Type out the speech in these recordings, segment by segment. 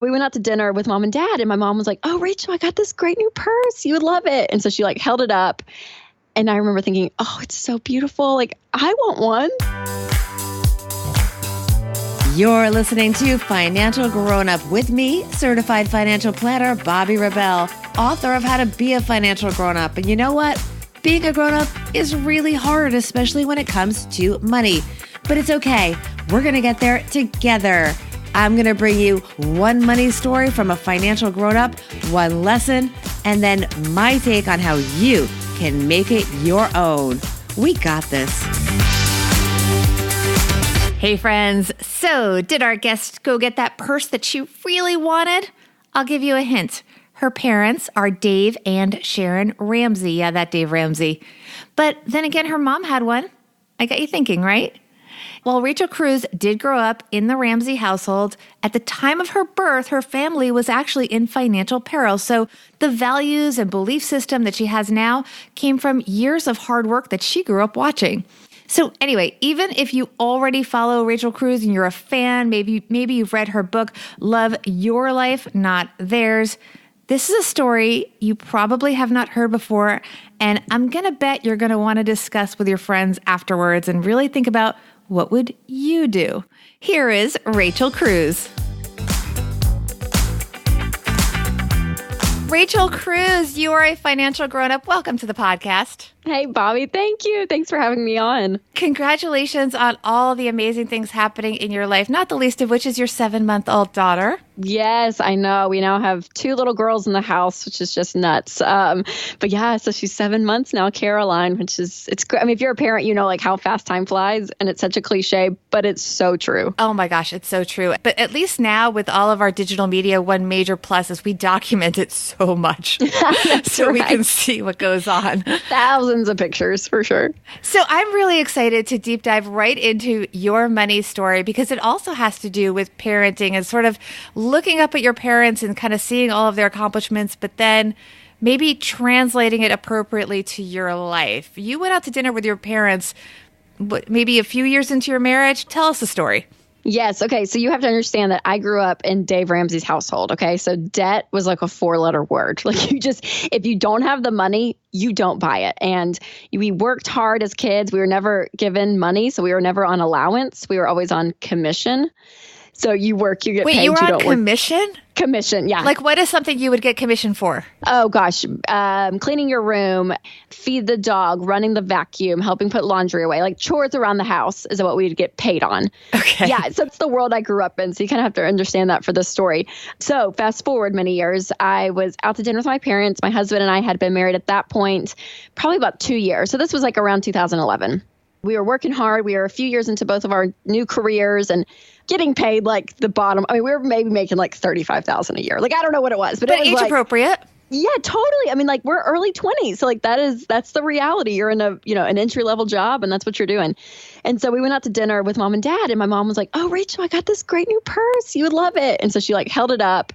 We went out to dinner with mom and dad, and my mom was like, "Oh, Rachel, I got this great new purse. You would love it." And so she like held it up. And I remember thinking, "Oh, it's so beautiful. Like, I want one." You're listening to Financial Grown Up with me, certified financial planner, Bobbi Rebell, author of How to Be a Financial Grown Up. And you know what? Being a grown up is really hard, especially when it comes to money. But it's okay. We're going to get there together. I'm going to bring you one money story from a financial grown-up, one lesson, and then my take on how you can make it your own. We got this. Hey friends, so did our guest go get that purse that she really wanted? I'll give you a hint. Her parents are Dave and Sharon Ramsey. Yeah, that Dave Ramsey. But then again, her mom had one. I got you thinking, right? Well, Rachel Cruze did grow up in the Ramsey household. At the time of her birth, her family was actually in financial peril. So the values and belief system that she has now came from years of hard work that she grew up watching. So anyway, even if you already follow Rachel Cruze and you're a fan, maybe you've read her book, Love Your Life, Not Theirs, this is a story you probably have not heard before. And I'm going to bet you're going to want to discuss with your friends afterwards and really think about, what would you do? Here is Rachel Cruze. Rachel Cruze, you are a financial grown-up. Welcome to the podcast. Hey, Bobbi. Thank you. Thanks for having me on. Congratulations on all the amazing things happening in your life, not the least of which is your 7-month-old daughter. Yes, I know. We now have 2 little girls in the house, which is just nuts. But yeah, so she's 7 months now, Caroline, which is, it's great. I mean, if you're a parent, you know like how fast time flies, and it's such a cliche, but it's so true. Oh my gosh, it's so true. But at least now with all of our digital media, one major plus is we document it so much so right. We can see what goes on. Thousands of pictures for sure. So I'm really excited to deep dive right into your money story because it also has to do with parenting and sort of looking up at your parents and kind of seeing all of their accomplishments, but then maybe translating it appropriately to your life. You went out to dinner with your parents, maybe a few years into your marriage. Tell us the story. Yes. Okay. So you have to understand that I grew up in Dave Ramsey's household. Okay. So debt was like a 4-letter word. Like if you don't have the money, you don't buy it. And we worked hard as kids. We were never given money. So we were never on allowance. We were always on commission. So you work, you get paid. Wait, you were on commission? Commission, yeah. Like what is something you would get commission for? Oh, gosh. Cleaning your room, feed the dog, running the vacuum, helping put laundry away. Like chores around the house is what we'd get paid on. Okay. Yeah, so it's the world I grew up in. So you kind of have to understand that for this story. So fast forward many years, I was out to dinner with my parents. My husband and I had been married at that point, probably about 2 years. So this was like around 2011. We were working hard. We were a few years into both of our new careers and getting paid like the bottom. I mean, we were maybe making like $35,000 a year. Like, I don't know what it was, but it was age like, appropriate. Yeah, totally. I mean, like we're early 20s. So like that's the reality. You're in an entry level job and that's what you're doing. And so we went out to dinner with mom and dad and my mom was like, "Oh, Rachel, I got this great new purse. You would love it." And so she like held it up.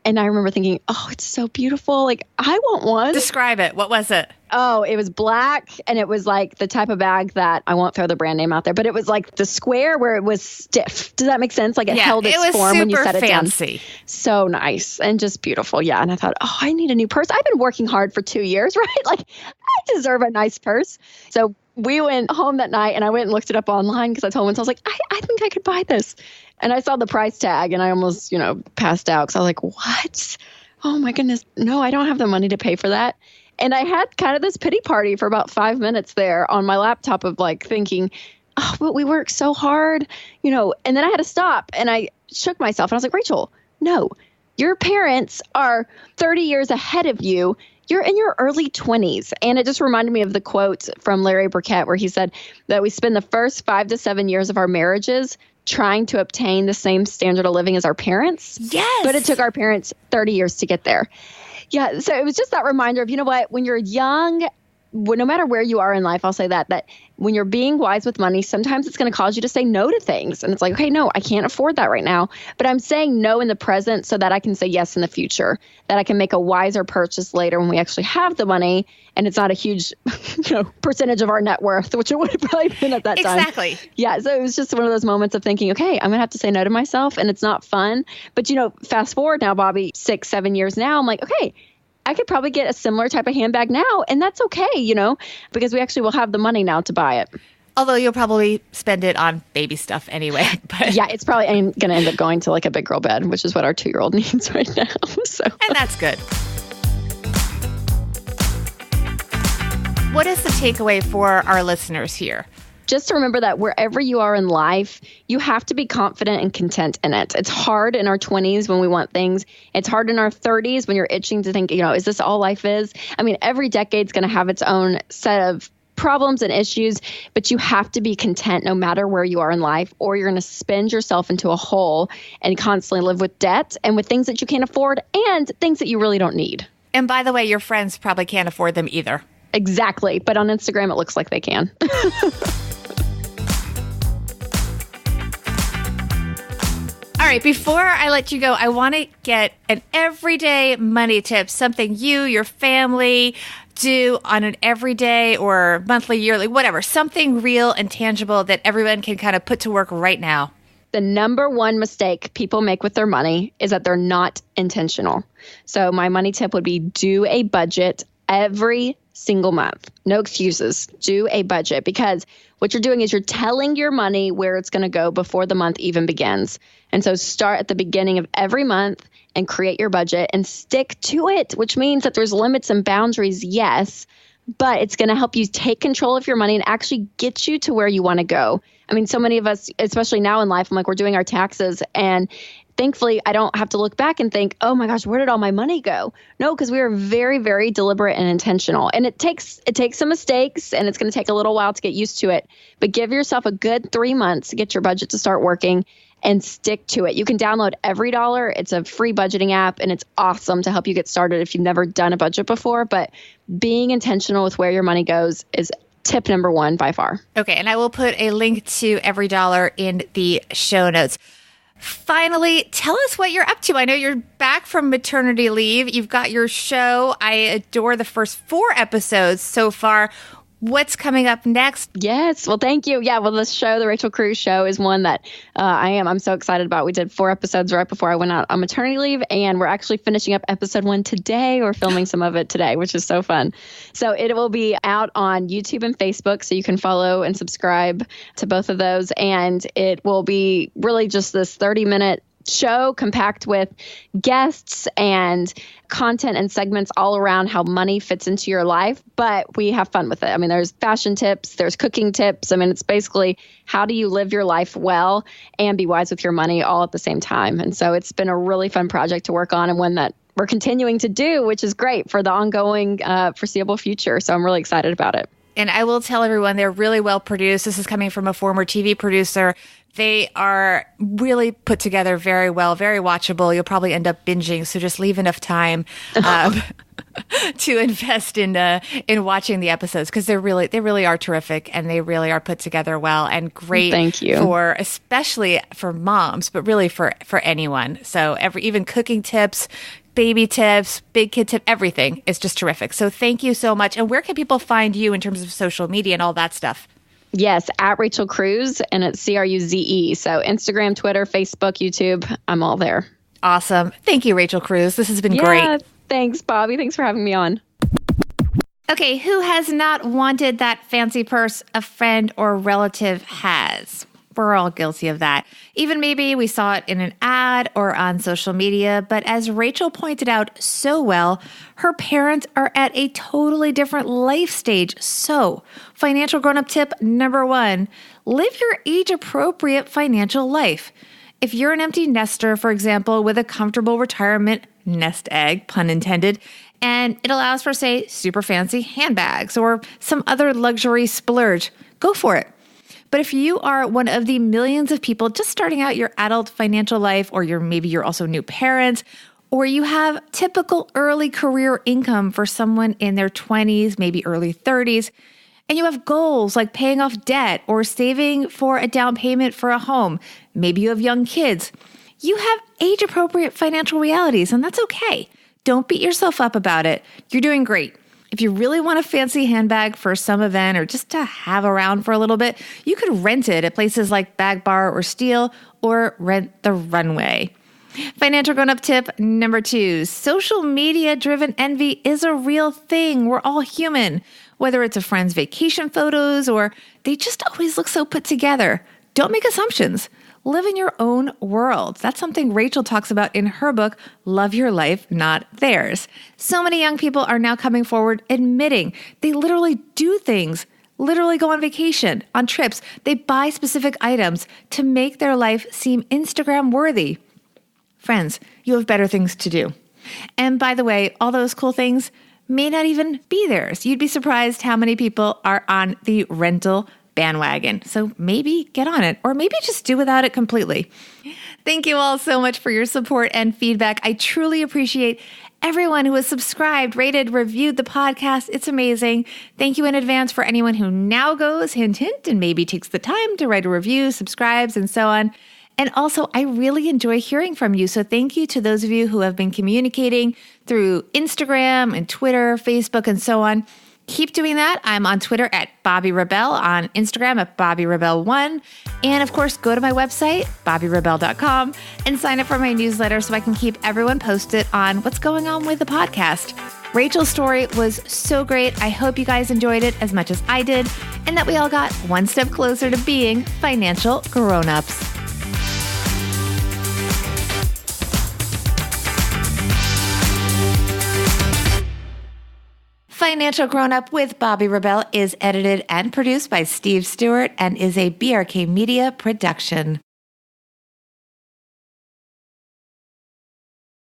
And I remember thinking, "Oh, it's so beautiful. Like, I want one." Describe it. What was it? Oh, it was black. And it was like the type of bag that I won't throw the brand name out there, but it was like the square where it was stiff. Does that make sense? Like it held its form when you set it down. Fancy. So nice and just beautiful. Yeah. And I thought, oh, I need a new purse. I've been working hard for 2 years, right? Like I deserve a nice purse. So we went home that night and I went and looked it up online because I told him, so I was like, I think I could buy this. And I saw the price tag and I almost, passed out because I was like, what? Oh my goodness. No, I don't have the money to pay for that. And I had kind of this pity party for about 5 minutes there on my laptop of like thinking, oh, but we work so hard, and then I had to stop and I shook myself and I was like, Rachel, no, your parents are 30 years ahead of you. You're in your early 20s. And it just reminded me of the quote from Larry Burkett where he said that we spend the first 5 to 7 years of our marriages trying to obtain the same standard of living as our parents. Yes. But it took our parents 30 years to get there. Yeah. So it was just that reminder of, you know what, when you're young no matter where you are in life, I'll say that when you're being wise with money, sometimes it's going to cause you to say no to things. And it's like, okay, no, I can't afford that right now. But I'm saying no in the present so that I can say yes in the future, that I can make a wiser purchase later when we actually have the money. And it's not a huge, percentage of our net worth, which it would have probably been at that time. Exactly. Yeah. So it was just one of those moments of thinking, okay, I'm going to have to say no to myself, and it's not fun. But, fast forward now, Bobby, 6-7 years now, I'm like, okay, I could probably get a similar type of handbag now, and that's okay, because we actually will have the money now to buy it. Although you'll probably spend it on baby stuff anyway. But. Yeah, it's probably going to end up going to like a big girl bed, which is what our 2-year-old needs right now. So. And that's good. What is the takeaway for our listeners here? Just to remember that wherever you are in life, you have to be confident and content in it. It's hard in our 20s when we want things. It's hard in our 30s when you're itching to think, is this all life is? I mean, every decade's going to have its own set of problems and issues, but you have to be content no matter where you are in life, or you're going to spin yourself into a hole and constantly live with debt and with things that you can't afford and things that you really don't need. And by the way, your friends probably can't afford them either. Exactly. But on Instagram, it looks like they can. All right, before I let you go, I want to get an everyday money tip, something you, your family do on an everyday or monthly, yearly, whatever, something real and tangible that everyone can kind of put to work right now. The number one mistake people make with their money is that they're not intentional. So my money tip would be do a budget every single month. No excuses. Do a budget, because what you're doing is you're telling your money where it's going to go before the month even begins. And so start at the beginning of every month and create your budget and stick to it, which means that there's limits and boundaries, yes, but it's going to help you take control of your money and actually get you to where you want to go. I mean, so many of us, especially now in life, I'm like, we're doing our taxes, and thankfully, I don't have to look back and think, oh my gosh, where did all my money go? No, because we are very, very deliberate and intentional. And it takes some mistakes, and it's going to take a little while to get used to it. But give yourself a good 3 months to get your budget to start working and stick to it. You can download Every Dollar. It's a free budgeting app, and it's awesome to help you get started if you've never done a budget before. But being intentional with where your money goes is tip number one by far. Okay, and I will put a link to Every Dollar in the show notes. Finally, tell us what you're up to. I know you're back from maternity leave. You've got your show. I adore the first 4 episodes so far. What's coming up next? Yes. Well, thank you. Yeah. Well, this show, the Rachel Cruze Show, is one that I'm so excited about. We did 4 episodes right before I went out on maternity leave, and we're actually finishing up episode 1 today. We're filming some of it today, which is so fun. So it will be out on YouTube and Facebook, so you can follow and subscribe to both of those. And it will be really just this 30-minute show compact with guests and content and segments all around how money fits into your life, but we have fun with it. I mean, there's fashion tips, there's cooking tips. I mean, it's basically how do you live your life well and be wise with your money all at the same time. And so it's been a really fun project to work on, and one that we're continuing to do, which is great for the ongoing foreseeable future. So I'm really excited about it. And I will tell everyone they're really well produced. This is coming from a former TV producer. They are really put together very well, very watchable. You'll probably end up binging, so just leave enough time to invest in watching the episodes, because they really are terrific, and they really are put together well and great. Thank you. For especially for moms, but really for anyone. So even cooking tips, baby tips, big kid tip, everything is just terrific. So thank you so much. And where can people find you in terms of social media and all that stuff? Yes, at Rachel Cruze, and it's Cruze. So Instagram, Twitter, Facebook, YouTube, I'm all there. Awesome. Thank you, Rachel Cruze. This has been great. Thanks, Bobby. Thanks for having me on. Okay, who has not wanted that fancy purse a friend or relative has? We're all guilty of that. Even maybe we saw it in an ad or on social media, but as Rachel pointed out so well, her parents are at a totally different life stage. So, financial grown-up tip number 1, live your age-appropriate financial life. If you're an empty nester, for example, with a comfortable retirement nest egg, pun intended, and it allows for, say, super fancy handbags or some other luxury splurge, go for it. But if you are one of the millions of people just starting out your adult financial life, or maybe you're also new parents, or you have typical early career income for someone in their 20s, maybe early 30s, and you have goals like paying off debt or saving for a down payment for a home, maybe you have young kids, you have age-appropriate financial realities, and that's okay. Don't beat yourself up about it. You're doing great. If you really want a fancy handbag for some event or just to have around for a little bit, you could rent it at places like Bag Bar or Steele, or rent the runway. Financial grown-up tip number 2, social media-driven envy is a real thing. We're all human. Whether it's a friend's vacation photos or they just always look so put together. Don't make assumptions. Live in your own world. That's something Rachel talks about in her book, Love Your Life, Not Theirs. So many young people are now coming forward admitting they literally do things, literally go on vacation, on trips. They buy specific items to make their life seem Instagram worthy. Friends, you have better things to do. And by the way, all those cool things may not even be theirs. You'd be surprised how many people are on the rental bandwagon. So maybe get on it, or maybe just do without it completely. Thank you all so much for your support and feedback. I truly appreciate everyone who has subscribed, rated, reviewed the podcast. It's amazing. Thank you in advance for anyone who now goes, hint, hint, and maybe takes the time to write a review, subscribes, and so on. And also, I really enjoy hearing from you. So thank you to those of you who have been communicating through Instagram and Twitter, Facebook, and so on. Keep doing that. I'm on Twitter at Bobby Rebell, on Instagram at Bobby Rebell1. And of course, go to my website, BobbyRebell.com, and sign up for my newsletter so I can keep everyone posted on what's going on with the podcast. Rachel's story was so great. I hope you guys enjoyed it as much as I did, and that we all got one step closer to being financial grown-ups. Financial Grown Up with Bobby Rebell is edited and produced by Steve Stewart and is a BRK Media production.